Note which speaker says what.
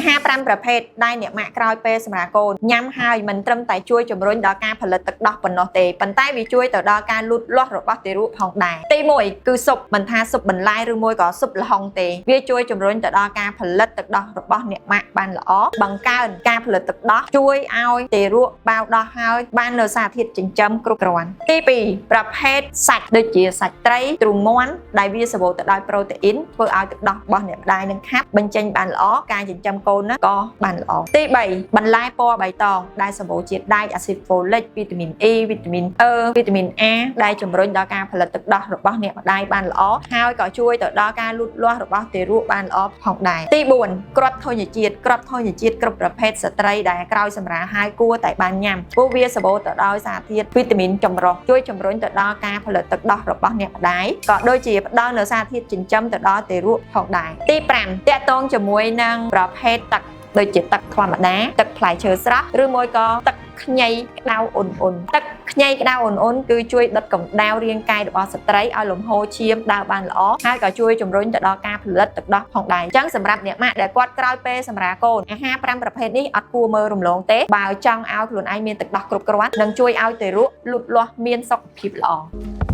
Speaker 1: អាហារ5ប្រភេទដែលអ្នកម៉ាក់ក្រោយពេលសម្រាប់កូនញ៉ាំហើយមិនត្រឹមតែជួយជំរុញដល់ការផលិតទឹកដោះប៉ុណ្ណោះទេប៉ុន្តែវាជួយទៅដល់ការលូតលាស់របស់ទារកផងដែរទី1គឺស៊ុបមិនថាស៊ុបបន្លែឬមួយក៏ស៊ុបល្ហុងទេវាជួយជំរុញទៅដល់ការផលិតទឹកដោះរបស់អ្នកម៉ាក់បានល្អបង្កើនការផលិតទឹកដោះជួយឲ្យទារកបៅដោះហើយបាននូវសារធាតុចិញ្ចឹមគ្រប់គ្រាន់ទី2ប្រភេទសាច់ដូចជាសាច់ត្រីទ្រូងមាន់ដែលវាសម្បូរទៅដោយប្រូតេអ៊ីនធ្វើឲ្យទឹកដោះរបស់អ្នកម្ដាយនឹងខាប់បញ្ចេញបានល្អការចិញ្ចឹមកូនក៏បានល្អទី3បន្លែពណ៌បៃតងដែលសម្បូរជាតិដែកអាស៊ីតហ្វូលិកវីតាមីន E វីតាមីន E វីតាមីន A ដែលជំរុញដល់ការផលិតទឹកដោះរបស់អ្នកម្ដាយបានល្អហើយក៏ជួយទៅដល់ការលូតលាស់របស់ទារកបានល្អផងដែរទី4គ្រាប់ធញ្ញជាតិគ្រប់ប្រភេទស្ត្រីដែលក្រោយសម្រាលហើយគួរតែបានញ៉ាំព្រោះវាសម្បូរទៅដោយសារធាតុវីតាមីនចម្រុះជួយជំរុញទៅដល់ការផលិតទឹកដោះរបស់អ្នកម្ដាយក៏ដូចជាផ្ដល់នូវសារធាតុចិញ្ចឹមទៅដល់ទារកផងដែរទី5តាក់ទងជាមួយនឹងប្រភេទទឹកដូចជាទឹកធម្មតាទឹកផ្លែឈើស្រស់ឬមួយក៏ទឹកខ្ញីក្តៅអ៊ុនទឹកខ្ញីក្តៅអ៊ុនគឺជួយដុតកម្ដៅរាងកាយរបស់ស្ត្រីឲ្យលំហូរឈាមដើរបានល្អហើយក៏ជួយជំរុញទៅដល់ការផលិតទឹកដោះផងដែរអញ្ចឹងសម្រាប់អ្នកម៉ាក់ដែលគាត់ក្រោយពេលសម្រាលកូនអាហារ5ប្រភេទនេះអត់គួរមើលរំលងទេបើចង់ឲ្យខ្លួនឯងមានទឹកដោះគ្រប់គ្រាន់និងជួយឲ្យទារកលូតលាស់មានសុខភាពល្អ